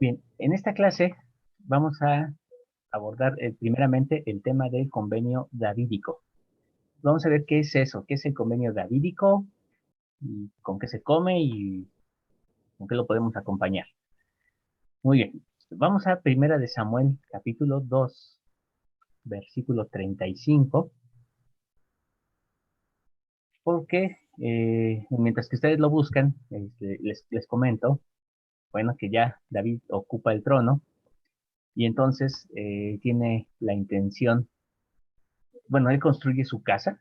Bien, en esta clase vamos a abordar primeramente el tema del convenio davídico. Vamos a ver qué es eso, qué es el convenio davídico, y con qué se come y con qué lo podemos acompañar. Muy bien, vamos a Primera de Samuel, capítulo 2, versículo 35, porque mientras que ustedes lo buscan, les comento, bueno, que ya David ocupa el trono y entonces tiene la intención, bueno, él construye su casa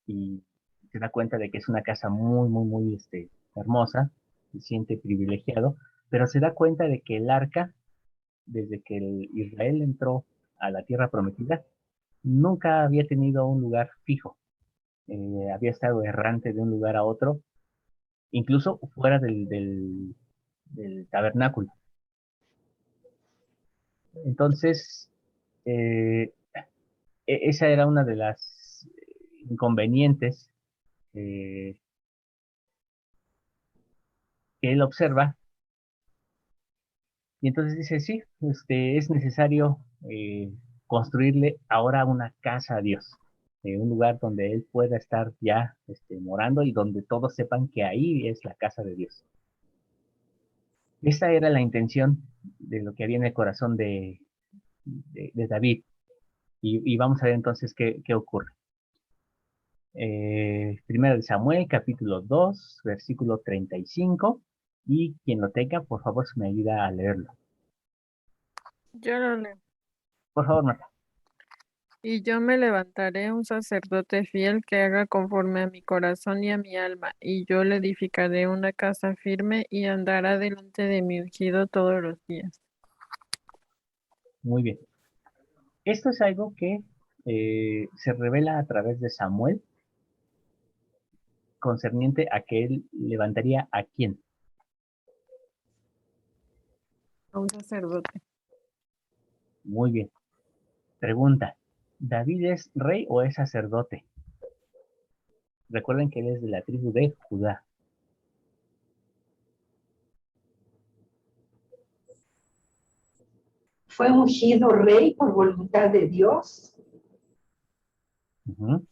y se da cuenta de que es una casa muy hermosa, se siente privilegiado, pero se da cuenta de que el arca, desde que Israel entró a la tierra prometida, nunca había tenido un lugar fijo. Había estado errante de un lugar a otro, incluso fuera del tabernáculo. Entonces, eh, esa era una de las inconvenientes eh, que él observa. Y entonces dice, sí, es necesario construirle ahora una casa a Dios, un lugar donde Él pueda estar ya morando y donde todos sepan que ahí es la casa de Dios. Esta era la intención de lo que había en el corazón de David. Y vamos a ver entonces qué ocurre. Primero de Samuel, capítulo 2 versículo 35. Y quien lo tenga, por favor, se me ayuda a leerlo. Yo lo leo. Por favor, Marta. Y yo me levantaré un sacerdote fiel que haga conforme a mi corazón y a mi alma, y yo le edificaré una casa firme y andará delante de mi ungido todos los días. Muy bien. Esto es algo que se revela a través de Samuel, concerniente a que él levantaría a quién. A un sacerdote. Muy bien. Pregunta, ¿David es rey o es sacerdote? Recuerden que él es de la tribu de Judá. Fue ungido rey por voluntad de Dios. Ujú.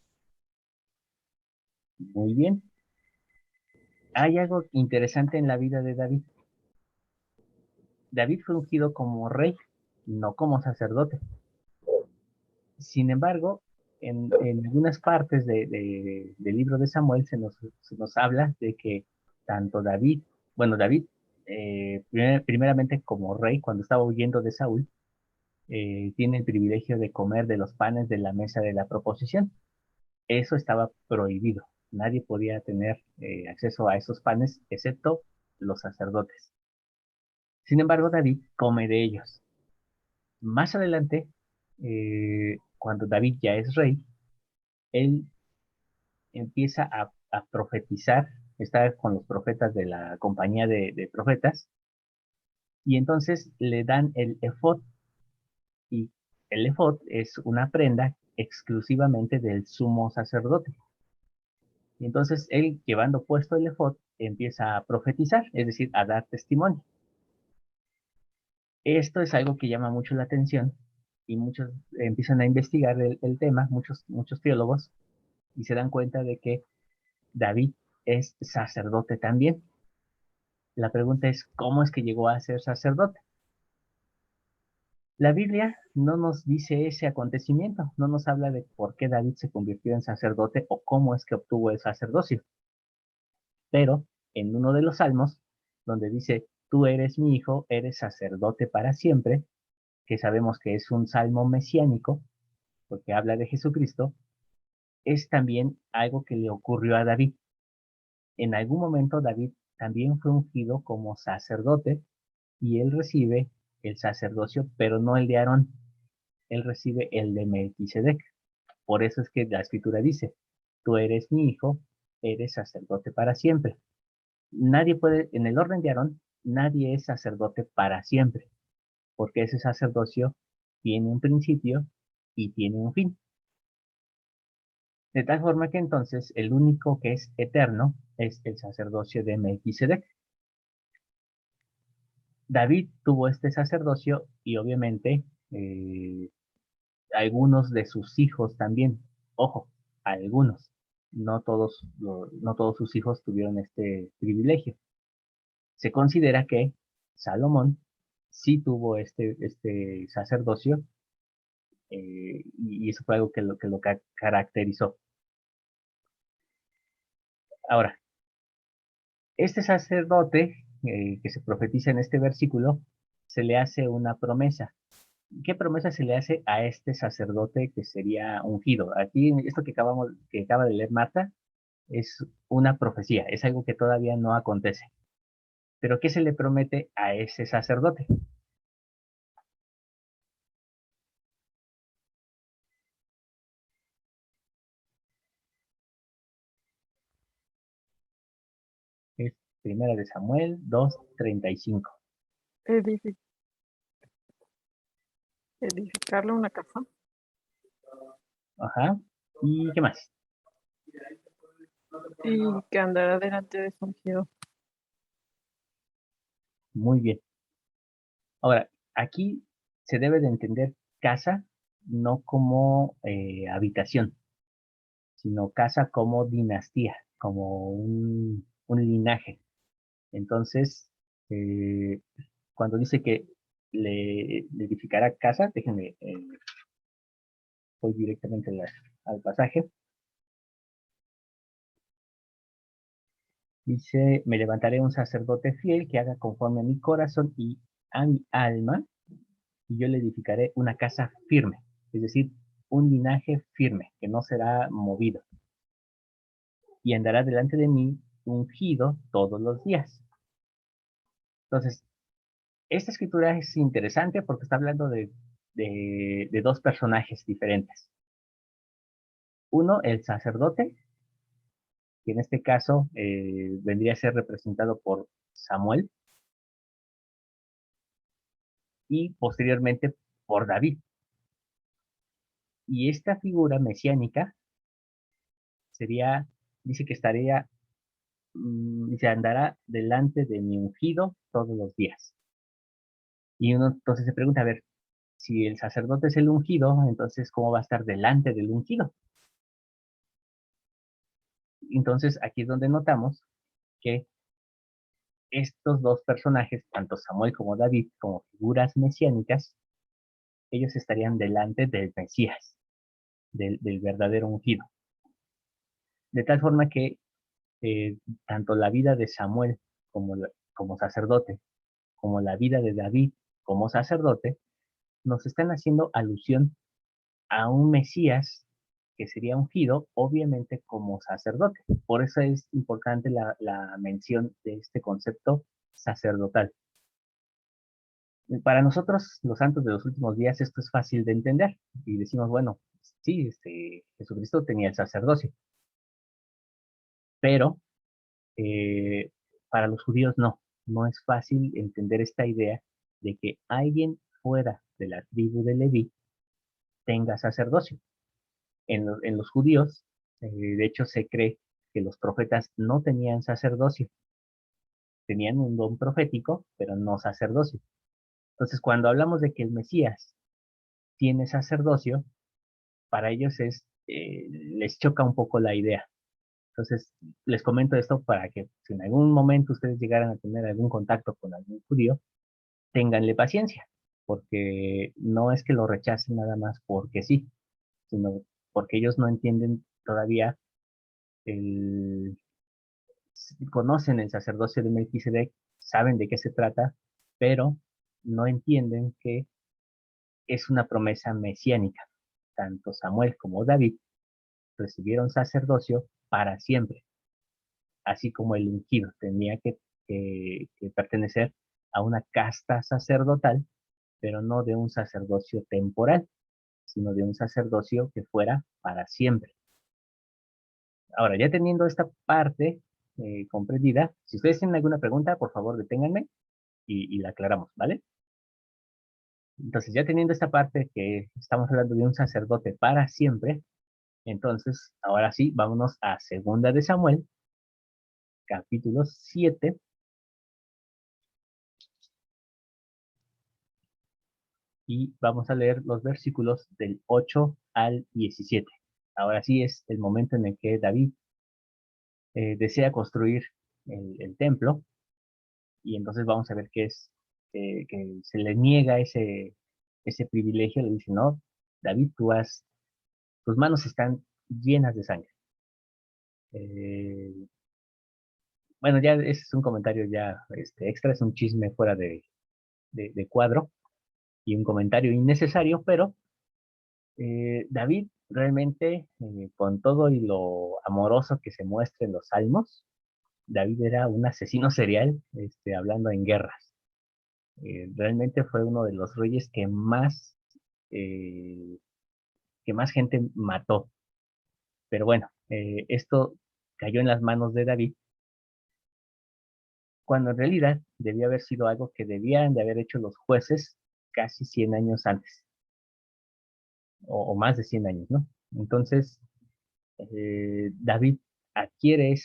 Muy bien. Hay algo interesante en la vida de David. David fue ungido como rey, no como sacerdote. Sin embargo, en algunas partes del libro de Samuel se nos habla de que tanto David, bueno, David, primeramente como rey, cuando estaba huyendo de Saúl, tiene el privilegio de comer de los panes de la mesa de la proposición. Eso estaba prohibido. Nadie podía tener acceso a esos panes excepto los sacerdotes. Sin embargo, David come de ellos. Más adelante, cuando David ya es rey, él empieza a profetizar, está con los profetas de la compañía de profetas, y entonces le dan el efod, y el efod es una prenda exclusivamente del sumo sacerdote. Y entonces él, llevando puesto el efod, empieza a profetizar, es decir, a dar testimonio. Esto es algo que llama mucho la atención y muchos empiezan a investigar el tema, muchos teólogos, y se dan cuenta de que David es sacerdote también. La pregunta es, ¿cómo es que llegó a ser sacerdote? La Biblia no nos dice ese acontecimiento, no nos habla de por qué David se convirtió en sacerdote o cómo es que obtuvo el sacerdocio. Pero en uno de los salmos, donde dice, tú eres mi hijo, eres sacerdote para siempre, que sabemos que es un salmo mesiánico, porque habla de Jesucristo, es también algo que le ocurrió a David. En algún momento David también fue ungido como sacerdote y él recibe el sacerdocio, pero no el de Aarón, él recibe el de Melquisedec. Por eso es que la escritura dice, tú eres mi hijo, eres sacerdote para siempre. Nadie puede, en el orden de Aarón, nadie es sacerdote para siempre, porque ese sacerdocio tiene un principio y tiene un fin. De tal forma que entonces el único que es eterno es el sacerdocio de Melquisedec. David tuvo este sacerdocio y obviamente algunos de sus hijos también. Ojo, algunos. No todos sus hijos tuvieron este privilegio. Se considera que Salomón sí tuvo este sacerdocio y eso fue algo que lo caracterizó. Ahora, este sacerdote que se profetiza en este versículo, se le hace una promesa. ¿Qué promesa se le hace a este sacerdote que sería ungido? Aquí, esto que acaba de leer Marta, es una profecía, es algo que todavía no acontece. Pero ¿qué se le promete a ese sacerdote? Es Primera de Samuel 2:35. Edifi- edificarle una casa Ajá. ¿Y qué más? y que andará delante de su ungido. Muy bien. Ahora, aquí se debe de entender casa no como habitación, sino casa como dinastía, como un linaje. Entonces, eh, cuando dice que le edificará casa, déjenme, voy directamente al pasaje. Dice, me levantaré un sacerdote fiel que haga conforme a mi corazón y a mi alma, y yo le edificaré una casa firme, es decir, un linaje firme, que no será movido, y andará delante de mí ungido todos los días. Entonces, esta escritura es interesante porque está hablando de dos personajes diferentes. Uno, el sacerdote, que en este caso vendría a ser representado por Samuel y posteriormente por David. Y esta figura mesiánica sería, dice que estaría, se andará delante de mi ungido todos los días. Y uno entonces se pregunta, a ver, si el sacerdote es el ungido, entonces ¿cómo va a estar delante del ungido? Entonces aquí es donde notamos que estos dos personajes, tanto Samuel como David, como figuras mesiánicas, ellos estarían delante del Mesías, del verdadero ungido. De tal forma que eh, tanto la vida de Samuel como sacerdote, como la vida de David como sacerdote, nos están haciendo alusión a un Mesías que sería ungido, obviamente como sacerdote. Por eso es importante la mención de este concepto sacerdotal. Para nosotros, los santos de los últimos días, esto es fácil de entender. Y decimos, bueno, sí, Jesucristo tenía el sacerdocio, pero eh, para los judíos no es fácil entender esta idea de que alguien fuera de la tribu de Leví tenga sacerdocio. En los judíos, de hecho, se cree que los profetas no tenían sacerdocio, tenían un don profético, pero no sacerdocio. Entonces, cuando hablamos de que el Mesías tiene sacerdocio, para ellos les choca un poco la idea. Entonces, les comento esto para que si en algún momento ustedes llegaran a tener algún contacto con algún judío, ténganle paciencia, porque no es que lo rechacen nada más porque sí, sino porque ellos no entienden todavía el, conocen el sacerdocio de Melquisedec, saben de qué se trata, pero no entienden que es una promesa mesiánica. Tanto Samuel como David recibieron sacerdocio para siempre, así como el ungido tenía que pertenecer a una casta sacerdotal, pero no de un sacerdocio temporal, sino de un sacerdocio que fuera para siempre. Ahora, ya teniendo esta parte comprendida, si ustedes tienen alguna pregunta, por favor deténganme y la aclaramos, ¿vale? Entonces, ya teniendo esta parte que estamos hablando de un sacerdote para siempre, entonces, ahora sí, vámonos a Segunda de Samuel, capítulo 7, y vamos a leer los versículos del 8 al 17. Ahora sí es el momento en el que David desea construir el templo, y entonces vamos a ver que que se le niega ese privilegio. Le dice, no, David, tus manos están llenas de sangre. Eh, bueno, ya ese es un comentario ya extra, es un chisme fuera de cuadro y un comentario innecesario, pero David realmente, con todo y lo amoroso que se muestra en los salmos, David era un asesino serial, hablando en guerras. Realmente fue uno de los reyes eh, que más gente mató. Pero bueno, esto cayó en las manos de David, cuando en realidad debió haber sido algo que debían de haber hecho los jueces casi 100 años antes, o más de 100 años, ¿no? Entonces, David adquiere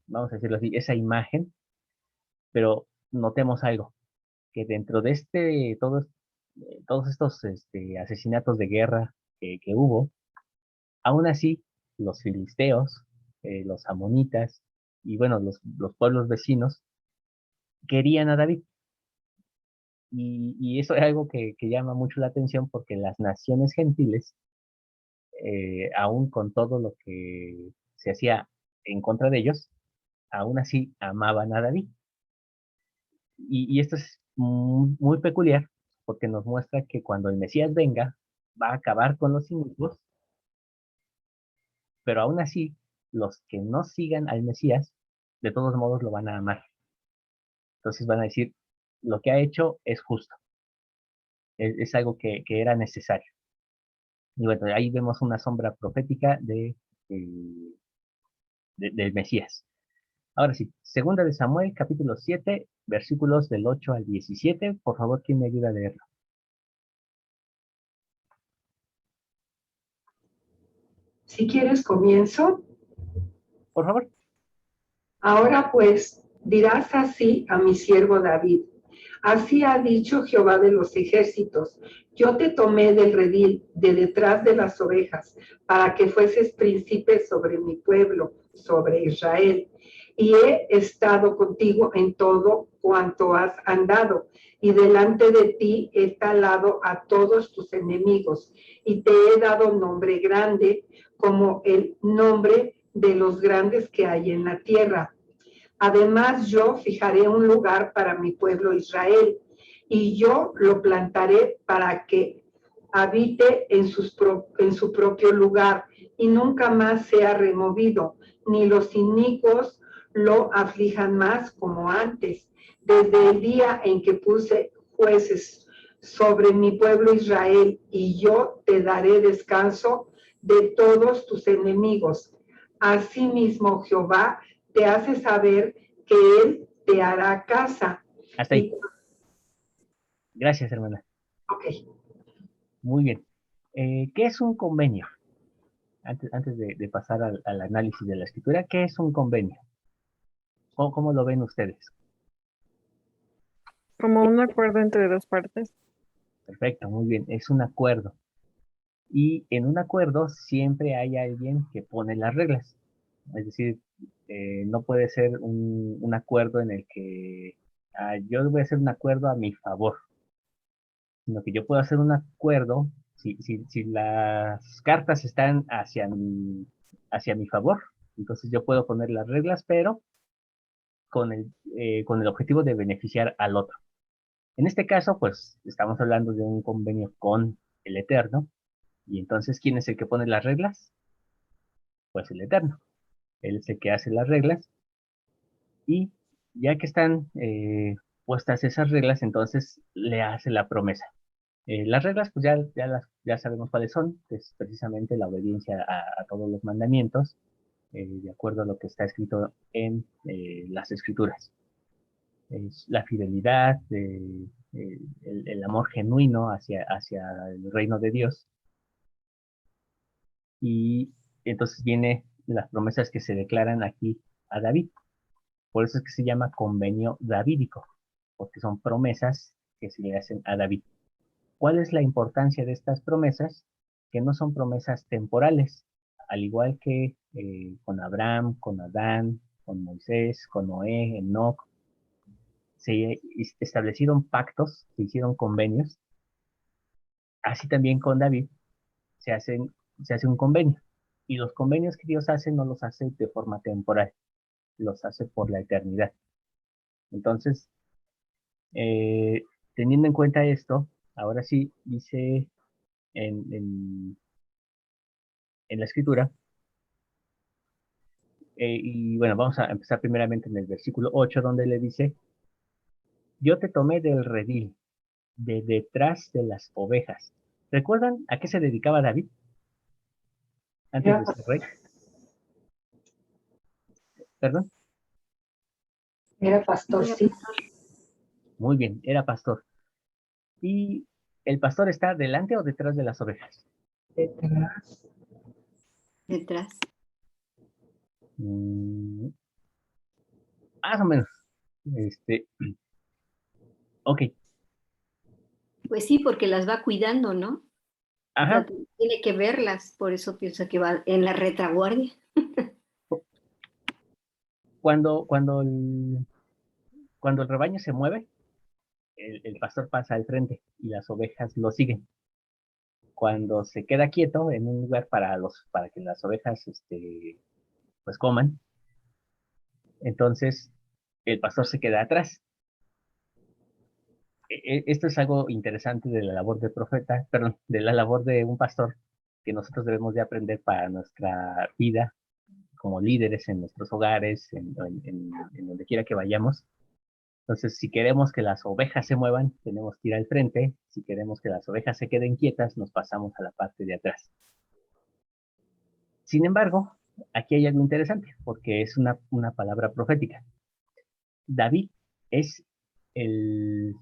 vamos a decirlo así, esa imagen, pero notemos algo, que dentro de todos estos asesinatos de guerra que hubo, aún así, los filisteos, los amonitas y bueno, los pueblos vecinos querían a David. Y eso es algo que llama mucho la atención, porque las naciones gentiles, aún con todo lo que se hacía en contra de ellos, aún así amaban a David. Y esto es muy peculiar, porque nos muestra que cuando el Mesías venga, va a acabar con los inicuos, pero aún así, los que no sigan al Mesías, de todos modos lo van a amar. Entonces van a decir, lo que ha hecho es justo, es algo que era necesario. Y bueno, ahí vemos una sombra profética del Mesías. Ahora sí, segunda de Samuel, capítulo 7, versículos del 8 al 17. Por favor, ¿quién me ayuda a leerlo? Si quieres, comienzo. Por favor. Ahora pues dirás así a mi siervo David: así ha dicho Jehová de los ejércitos: yo te tomé del redil de detrás de las ovejas, para que fueses príncipe sobre mi pueblo, sobre Israel. Y he estado contigo en todo cuanto has andado, y delante de ti he talado a todos tus enemigos, y te he dado nombre grande, como el nombre de los grandes que hay en la tierra. Además, yo fijaré un lugar para mi pueblo Israel, y yo lo plantaré para que habite en su propio lugar, y nunca más sea removido, ni los inicuos lo aflijan más como antes, desde el día en que puse jueces sobre mi pueblo Israel, y yo te daré descanso de todos tus enemigos. Asimismo, Jehová te hace saber que él te hará casa. Hasta ahí. Gracias, hermana. Ok. Muy bien. ¿Qué es un convenio? Antes de pasar al análisis de la escritura, ¿qué es un convenio? ¿Cómo lo ven ustedes? Como un acuerdo entre dos partes. Perfecto, muy bien. Es un acuerdo. Y en un acuerdo siempre hay alguien que pone las reglas. Es decir, no puede ser un acuerdo en el que yo voy a hacer un acuerdo a mi favor, sino que yo puedo hacer un acuerdo si las cartas están hacia mi favor. Entonces yo puedo poner las reglas, pero con el objetivo de beneficiar al otro. En este caso, pues estamos hablando de un convenio con el Eterno. Y entonces, ¿quién es el que pone las reglas? Pues el Eterno. Él es el que hace las reglas, y ya que están puestas esas reglas, entonces le hace la promesa. Las reglas, pues ya sabemos cuáles son, que es precisamente la obediencia a todos los mandamientos, de acuerdo a lo que está escrito en las escrituras. Es la fidelidad, el amor genuino hacia el reino de Dios. Y entonces viene las promesas que se declaran aquí a David. Por eso es que se llama convenio davídico, porque son promesas que se le hacen a David. ¿Cuál es la importancia de estas promesas? Que no son promesas temporales, al igual que con Abraham, con Adán, con Moisés, con Noé, Enoc, se establecieron pactos, se hicieron convenios. Así también con David se hace un convenio. Y los convenios que Dios hace no los hace de forma temporal, los hace por la eternidad. Entonces, eh, teniendo en cuenta esto, ahora sí dice en, en, en la escritura, y bueno, vamos a empezar primeramente en el versículo 8, donde le dice, yo te tomé del redil, de detrás de las ovejas. ¿Recuerdan a qué se dedicaba David antes Era, de ser rey? Perdón. era pastor, Era sí. pastor. Muy bien, era pastor. ¿Y el pastor está delante o detrás de las ovejas? Detrás. Detrás. Mm, más o menos. Ok, Pues sí, porque las va cuidando, ¿no? O sea, ajá. tiene que verlas, por eso pienso que va en la retaguardia. Cuando, cuando el, cuando el rebaño se mueve, el pastor pasa al frente y las ovejas lo siguen. Cuando se queda quieto en un lugar para que las ovejas, pues coman, entonces el pastor se queda atrás. Esto es algo interesante de la labor de profeta, perdón, de la labor de un pastor que nosotros debemos de aprender para nuestra vida como líderes en nuestros hogares, en donde quiera que vayamos. Entonces, si queremos que las ovejas se muevan, tenemos que ir al frente. Si queremos que las ovejas se queden quietas, nos pasamos a la parte de atrás. Sin embargo, aquí hay algo interesante, porque es una palabra profética. David es el,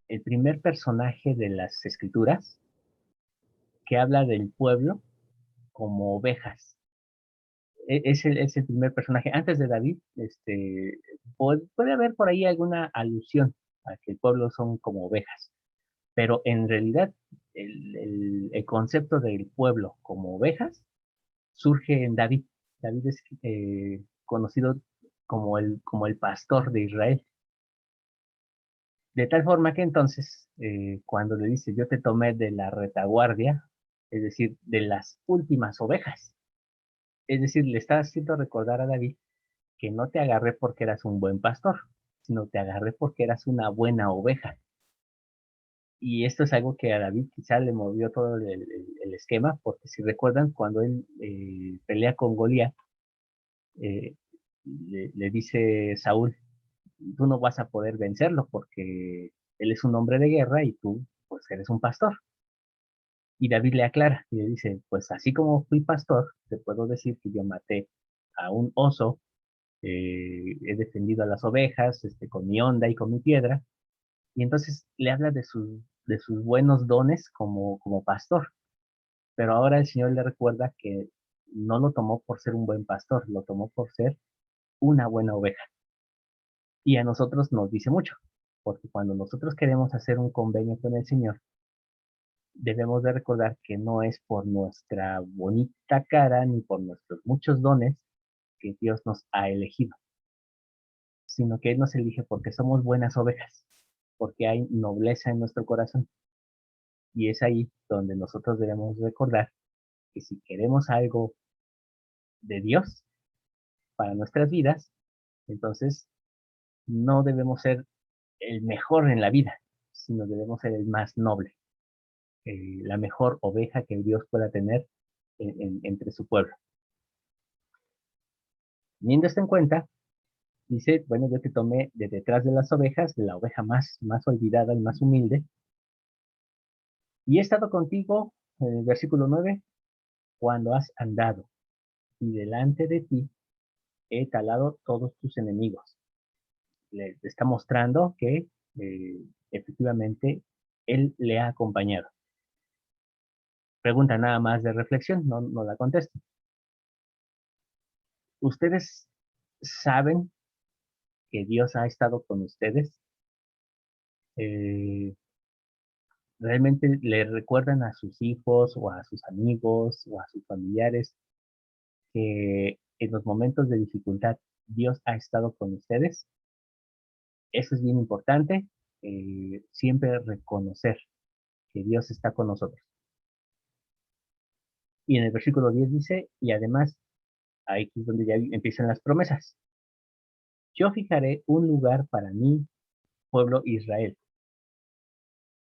el primer personaje de las escrituras que habla del pueblo como ovejas. Es el primer personaje. Antes de David, puede haber por ahí alguna alusión a que el pueblo son como ovejas, pero en realidad el concepto del pueblo como ovejas surge en David. David es conocido como el pastor de Israel. De tal forma que entonces, cuando le dice, yo te tomé de la retaguardia, es decir, de las últimas ovejas, es decir, le está haciendo recordar a David que no te agarré porque eras un buen pastor, sino te agarré porque eras una buena oveja. Y esto es algo que a David quizá le movió todo el esquema, porque si recuerdan, cuando él pelea con Goliat, eh, le dice Saúl, tú no vas a poder vencerlo porque él es un hombre de guerra y tú pues eres un pastor. Y David le aclara y le dice, pues así como fui pastor, te puedo decir que yo maté a un oso, he defendido a las ovejas con mi onda y con mi piedra. Y entonces le habla de sus buenos dones como pastor. Pero ahora el Señor le recuerda que no lo tomó por ser un buen pastor, lo tomó por ser una buena oveja. Y a nosotros nos dice mucho, porque cuando nosotros queremos hacer un convenio con el Señor, debemos de recordar que no es por nuestra bonita cara ni por nuestros muchos dones que Dios nos ha elegido, sino que Él nos elige porque somos buenas ovejas, porque hay nobleza en nuestro corazón. Y es ahí donde nosotros debemos recordar que si queremos algo de Dios para nuestras vidas, entonces no debemos ser el mejor en la vida, sino debemos ser el más noble, la mejor oveja que Dios pueda tener entre su pueblo. Teniendo esto en cuenta, dice, bueno, yo te tomé de detrás de las ovejas, de la oveja más olvidada y más humilde, y he estado contigo, versículo 9, cuando has andado, y delante de ti he talado todos tus enemigos. Le está mostrando que efectivamente él le ha acompañado. Pregunta nada más de reflexión, no la contesto. ¿Ustedes saben que Dios ha estado con ustedes? eh, realmente le recuerdan a sus hijos o a sus amigos o a sus familiares que en los momentos de dificultad Dios ha estado con ustedes. Eso es bien importante, siempre reconocer que Dios está con nosotros. Y en el versículo 10 dice, y además, ahí es donde ya empiezan las promesas. Yo fijaré un lugar para mi pueblo Israel.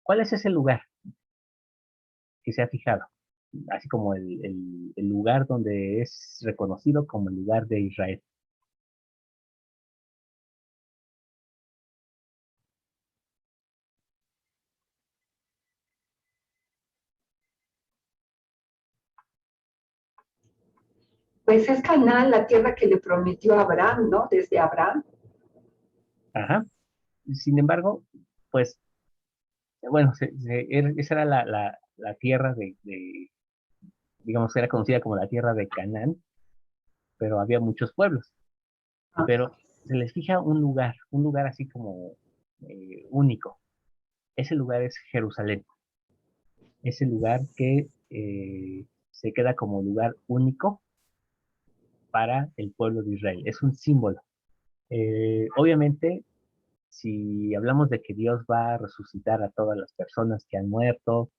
¿Cuál es ese lugar que se ha fijado? Así como el lugar donde es reconocido como el lugar de Israel. Pues es Canaán, la tierra que le prometió a Abraham, ¿no? Desde Abraham. Ajá. Sin embargo, pues, bueno, esa era la tierra digamos, era conocida como la tierra de Canaán, pero había muchos pueblos. Ah, Pero se les fija un lugar así como único. Ese lugar es Jerusalén. Ese lugar que se queda como lugar único para el pueblo de Israel. Es un símbolo. Obviamente, si hablamos de que Dios va a resucitar a todas las personas que han muerto,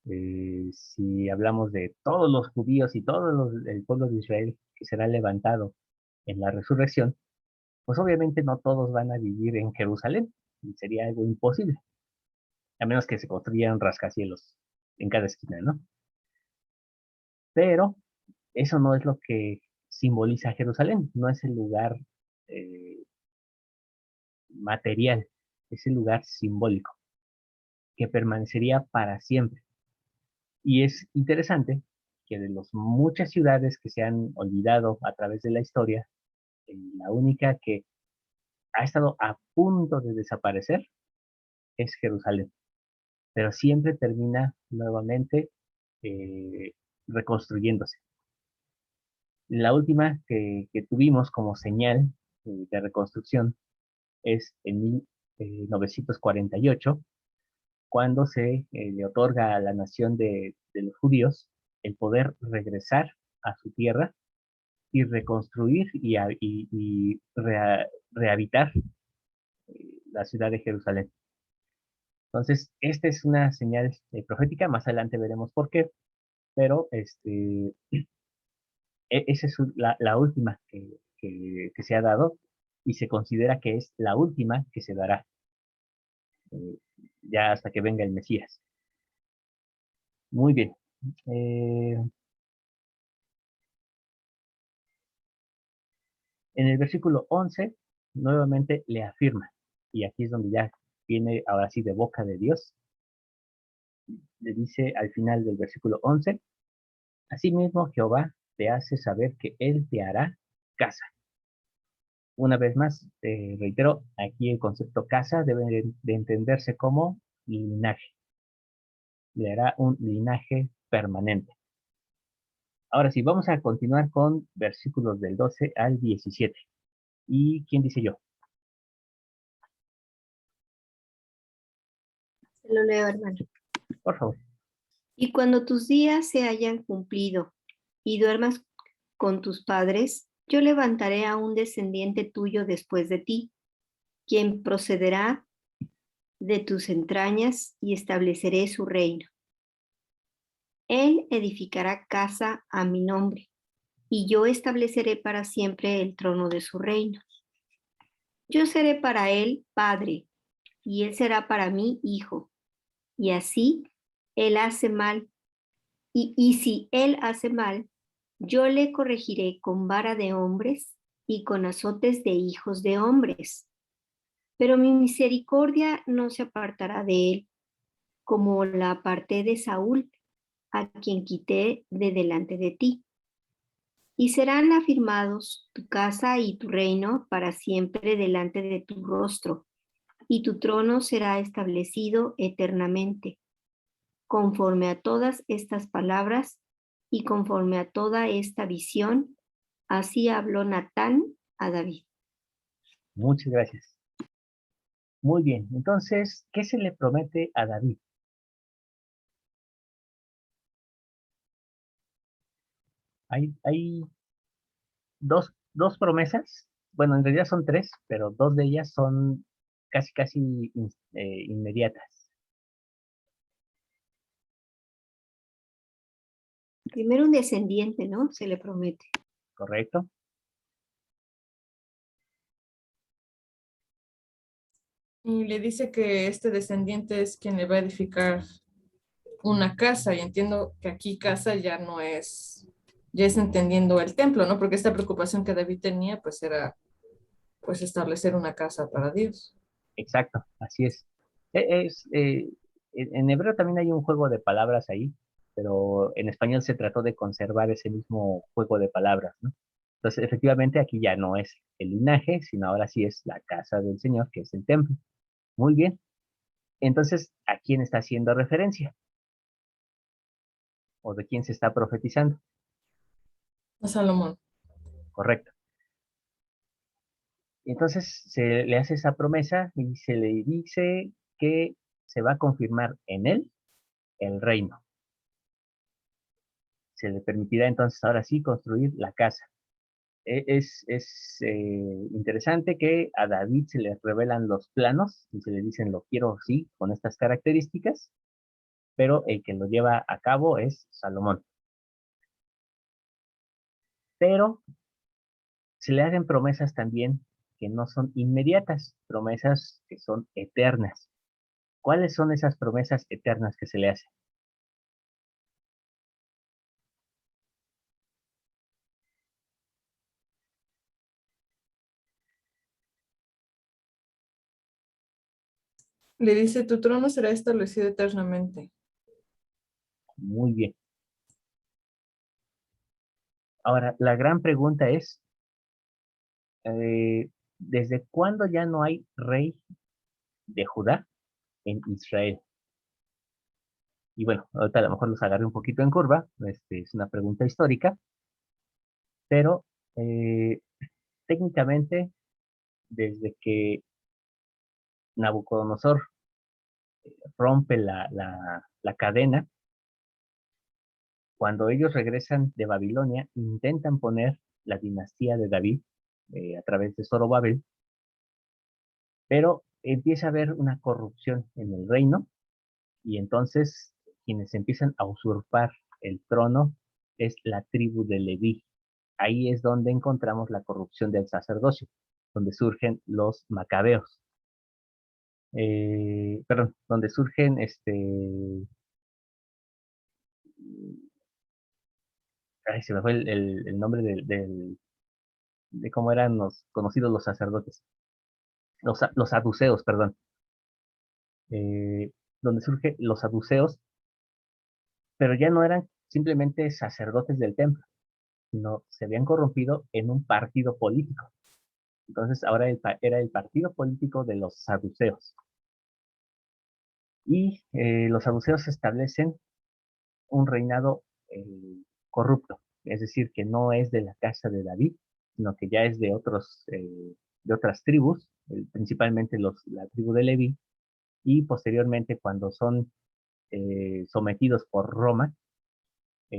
si hablamos de todos los judíos y el pueblo de Israel que será levantado en la resurrección, pues obviamente no todos van a vivir en Jerusalén, y sería algo imposible, a menos que se construyeran rascacielos en cada esquina, ¿no? Pero eso no es lo que simboliza Jerusalén, no es el lugar eh, material, es el lugar simbólico, que permanecería para siempre. Y es interesante que de las muchas ciudades que se han olvidado a través de la historia, la única que ha estado a punto de desaparecer es Jerusalén, pero siempre termina nuevamente eh, reconstruyéndose. La última que tuvimos como señal de reconstrucción es en 1948, cuando se le otorga a la nación de los judíos el poder regresar a su tierra y reconstruir y rehabitar la ciudad de Jerusalén. Entonces, esta es una señal profética, más adelante veremos por qué, pero esa es la última que se ha dado y se considera que es la última que se dará eh, ya hasta que venga el Mesías. Muy bien. Eh, en el versículo 11, nuevamente le afirma, y aquí es donde ya viene ahora sí de boca de Dios, le dice al final del versículo 11, asimismo Jehová te hace saber que Él te hará casa. Una vez más, reitero, aquí el concepto casa debe de entenderse como linaje. Le hará un linaje permanente. Ahora sí, vamos a continuar con versículos del 12 al 17. ¿Y quién dice yo? Se lo leo, hermano. Por favor. Y cuando tus días se hayan cumplido y duermas con tus padres, yo levantaré a un descendiente tuyo después de ti, quien procederá de tus entrañas y estableceré su reino. Él edificará casa a mi nombre, y yo estableceré para siempre el trono de su reino. Yo seré para él padre, y él será para mí hijo. Y así él hace mal, y si él hace mal, yo le corregiré con vara de hombres y con azotes de hijos de hombres. Pero mi misericordia no se apartará de él, como la aparté de Saúl, a quien quité de delante de ti. Y serán afirmados tu casa y tu reino para siempre delante de tu rostro, y tu trono será establecido eternamente. Conforme a todas estas palabras y conforme a toda esta visión, así habló Natán a David. Muchas gracias. Muy bien, entonces, ¿qué se le promete a David? Hay dos promesas, bueno, en realidad son tres, pero dos de ellas son casi inmediatas, Primero un descendiente, ¿no? Se le promete. ¿correcto? Y le dice que este descendiente es quien le va a edificar una casa, y entiendo que aquí casa ya no es, ya es entendiendo el templo, ¿no? Porque esta preocupación que David tenía, pues era, pues establecer una casa para Dios. Exacto, así es. Es, en hebreo también hay un juego de palabras ahí, pero en español se trató de conservar ese mismo juego de palabras, ¿no? Entonces, efectivamente, aquí ya no es el linaje, sino ahora sí es la casa del Señor, que es el templo. Muy bien. Entonces, ¿a quién está haciendo referencia? ¿O de quién se está profetizando? A Salomón. Correcto. Entonces, se le hace esa promesa y se le dice que se va a confirmar en él el reino. Se le permitirá entonces ahora sí construir la casa. Es interesante que a David se le revelan los planos y se le dicen lo quiero sí con estas características, pero el que lo lleva a cabo es Salomón. Pero se le hacen promesas también que no son inmediatas, promesas que son eternas. ¿Cuáles son esas promesas eternas que se le hacen? Le dice, tu trono será establecido eternamente. Muy bien. Ahora, la gran pregunta es, ¿desde cuándo ya no hay rey de Judá en Israel? Y bueno, ahorita a lo mejor los agarré un poquito en curva, es una pregunta histórica, pero eh, técnicamente desde que Nabucodonosor rompe la cadena, cuando ellos regresan de Babilonia, intentan poner la dinastía de David a través de Zorobabel, pero empieza a haber una corrupción en el reino y entonces quienes empiezan a usurpar el trono es la tribu de Leví. Ahí es donde encontramos la corrupción del sacerdocio, donde surgen los macabeos. Perdón, donde surgen ay, se me fue el nombre de cómo eran los conocidos los sacerdotes, los saduceos, perdón, eh, donde surgen los saduceos, pero ya no eran simplemente sacerdotes del templo, sino se habían corrompido en un partido político. Entonces ahora era el partido político de los saduceos. Y los saduceos establecen un reinado corrupto, es decir, que no es de la casa de David, sino que ya es de otras tribus, principalmente la tribu de Leví, y posteriormente cuando son sometidos por Roma,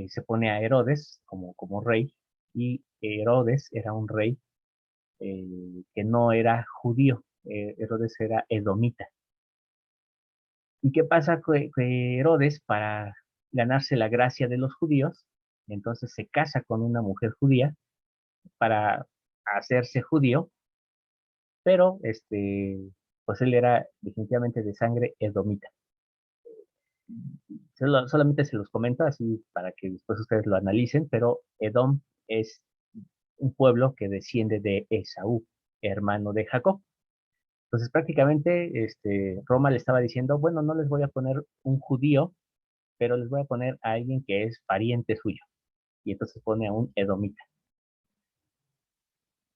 se pone a Herodes como rey, y Herodes era un rey que no era judío, Herodes era edomita. ¿Y qué pasa? Que Herodes, para ganarse la gracia de los judíos, entonces se casa con una mujer judía para hacerse judío, pero pues él era definitivamente de sangre edomita. Solamente se los comento así para que después ustedes lo analicen, pero Edom es un pueblo que desciende de Esaú, hermano de Jacob. Entonces prácticamente Roma le estaba diciendo, bueno, no les voy a poner un judío, pero les voy a poner a alguien que es pariente suyo. Y entonces pone a un edomita.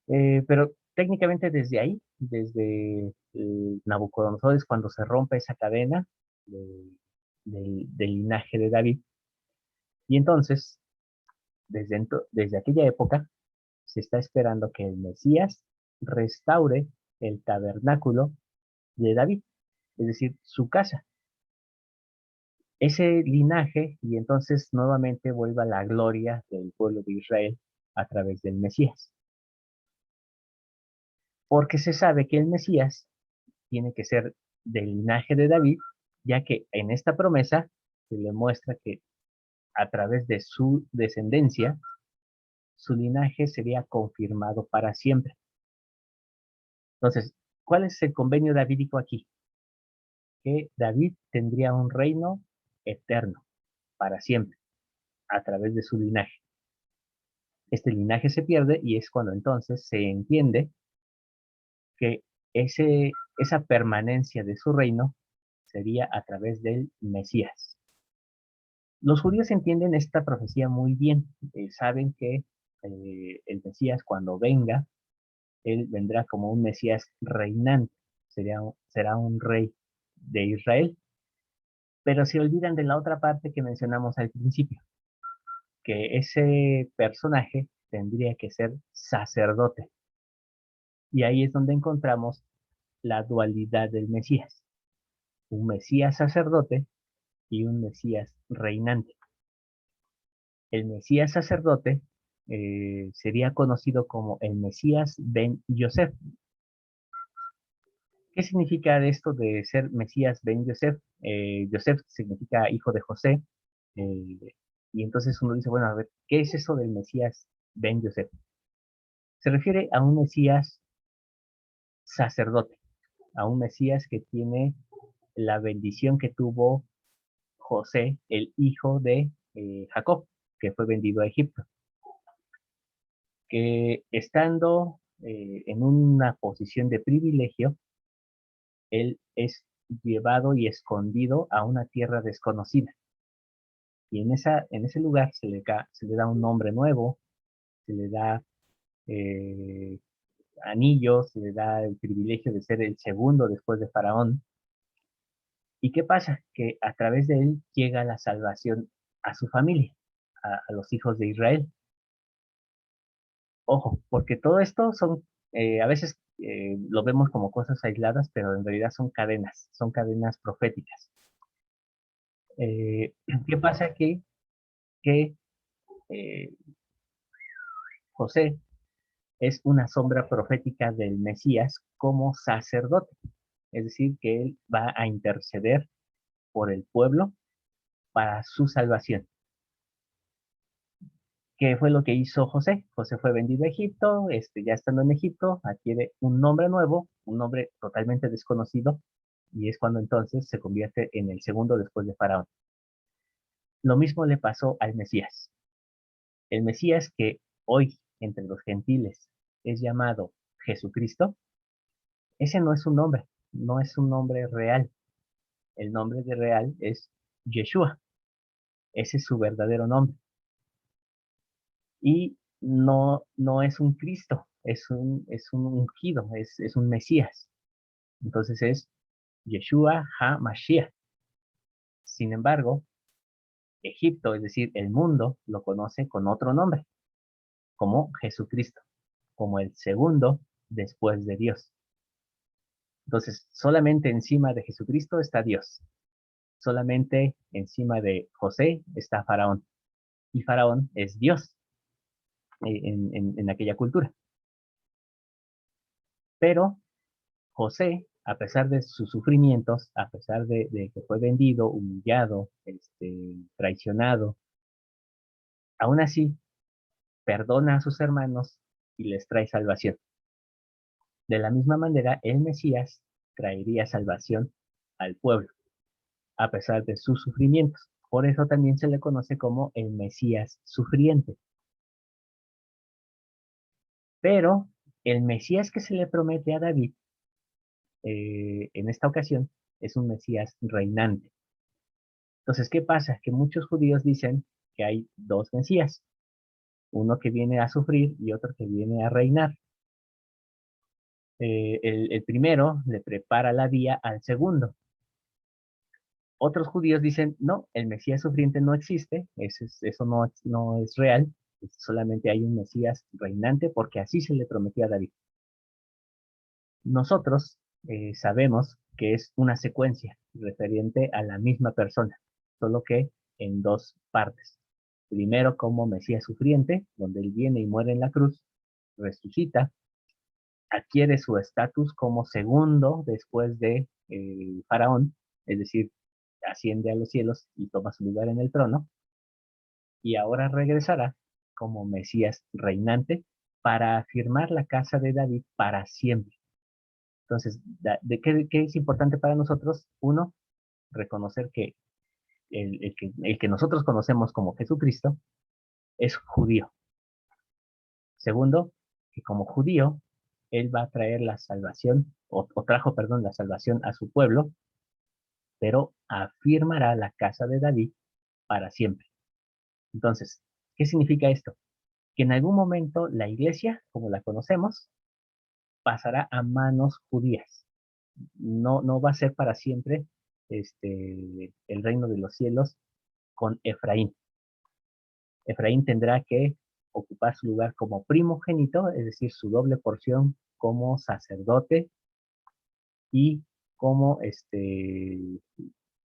Pero técnicamente desde ahí, desde Nabucodonosor, es cuando se rompe esa cadena del linaje de David. Y entonces, desde aquella época, se está esperando que el Mesías restaure el tabernáculo de David, es decir, su casa. Ese linaje, y entonces nuevamente vuelva la gloria del pueblo de Israel a través del Mesías. Porque se sabe que el Mesías tiene que ser del linaje de David, ya que en esta promesa se le muestra que a través de su descendencia, su linaje sería confirmado para siempre. Entonces, ¿cuál es el convenio davídico aquí? Que David tendría un reino eterno, para siempre, a través de su linaje. Este linaje se pierde y es cuando entonces se entiende que esa permanencia de su reino sería a través del Mesías. Los judíos entienden esta profecía muy bien. Saben que el Mesías, cuando venga, él vendrá como un Mesías reinante, será un rey de Israel, pero se olvidan de la otra parte que mencionamos al principio, que ese personaje tendría que ser sacerdote. Y ahí es donde encontramos la dualidad del Mesías, un Mesías sacerdote y un Mesías reinante. El Mesías sacerdote sería conocido como el Mesías ben Yosef. ¿Qué significa esto de ser Mesías ben Yosef? Yosef significa hijo de José, eh, y entonces uno dice, bueno, a ver, ¿qué es eso del Mesías ben Yosef? Se refiere a un Mesías sacerdote, a un Mesías que tiene la bendición que tuvo José, el hijo de Jacob, que fue vendido a Egipto, que estando en una posición de privilegio, él es llevado y escondido a una tierra desconocida. Y en ese lugar se le da un nombre nuevo, se le da eh, anillos, se le da el privilegio de ser el segundo después de Faraón. ¿Y qué pasa? Que a través de él llega la salvación a su familia, a los hijos de Israel. Ojo, porque todo esto a veces lo vemos como cosas aisladas, pero en realidad son cadenas proféticas. ¿Qué pasa aquí? Que eh, José es una sombra profética del Mesías como sacerdote, es decir, que él va a interceder por el pueblo para su salvación. ¿Qué fue lo que hizo José? José fue vendido a Egipto, ya estando en Egipto, adquiere un nombre nuevo, un nombre totalmente desconocido, y es cuando entonces se convierte en el segundo después de Faraón. Lo mismo le pasó al Mesías. El Mesías que hoy entre los gentiles es llamado Jesucristo, ese no es un nombre, no es un nombre real. El nombre de real es Yeshua, ese es su verdadero nombre. Y no es un Cristo, es un ungido, es un Mesías. Entonces es Yeshua HaMashiach. Sin embargo, Egipto, es decir, el mundo, lo conoce con otro nombre, como Jesucristo, como el segundo después de Dios. Entonces, solamente encima de Jesucristo está Dios. Solamente encima de José está Faraón. Y Faraón es Dios en aquella cultura. Pero José, a pesar de sus sufrimientos, a pesar de que fue vendido, humillado, traicionado, aún así perdona a sus hermanos y les trae salvación. De la misma manera, el Mesías traería salvación al pueblo, a pesar de sus sufrimientos. Por eso también se le conoce como el Mesías sufriente. Pero el Mesías que se le promete a David, en esta ocasión, es un Mesías reinante. Entonces, ¿qué pasa? Que muchos judíos dicen que hay dos Mesías, uno que viene a sufrir y otro que viene a reinar. El primero le prepara la vía al segundo. Otros judíos dicen, no, el Mesías sufriente no existe, eso no es real, solamente hay un Mesías reinante porque así se le prometió a David. Nosotros sabemos que es una secuencia referente a la misma persona, solo que en dos partes. Primero como Mesías sufriente, donde él viene y muere en la cruz, resucita, adquiere su estatus como segundo después de Faraón, es decir, asciende a los cielos y toma su lugar en el trono, y ahora regresará como Mesías reinante para afirmar la casa de David para siempre. Entonces, ¿qué es importante para nosotros? Uno, reconocer que el que nosotros conocemos como Jesucristo es judío. Segundo, que como judío, él va a traer la salvación, o trajo, perdón, la salvación a su pueblo, pero afirmará la casa de David para siempre. Entonces, ¿qué significa esto? Que en algún momento la iglesia, como la conocemos, pasará a manos judías. No va a ser para siempre el reino de los cielos con Efraín. Efraín tendrá que ocupar su lugar como primogénito, es decir, su doble porción como sacerdote y como,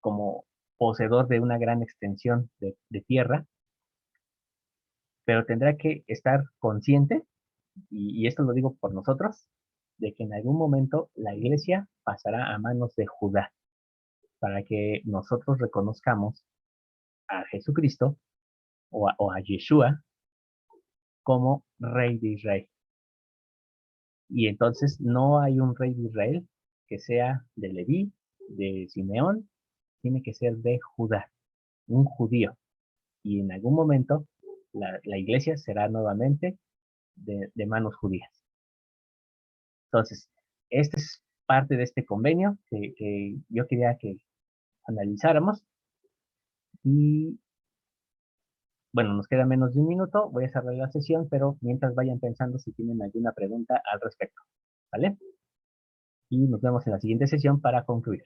como poseedor de una gran extensión de tierra, pero tendrá que estar consciente, y esto lo digo por nosotros, de que en algún momento la iglesia pasará a manos de Judá, para que nosotros reconozcamos a Jesucristo o a Yeshua como rey de Israel. Y entonces no hay un rey de Israel que sea de Leví, de Simeón, tiene que ser de Judá, un judío. Y en algún momento la iglesia será nuevamente de manos judías. Entonces, esta es parte de este convenio que yo quería que analizáramos. Y bueno, nos queda menos de un minuto, voy a cerrar la sesión, pero mientras vayan pensando si tienen alguna pregunta al respecto, ¿vale? Y nos vemos en la siguiente sesión para concluir.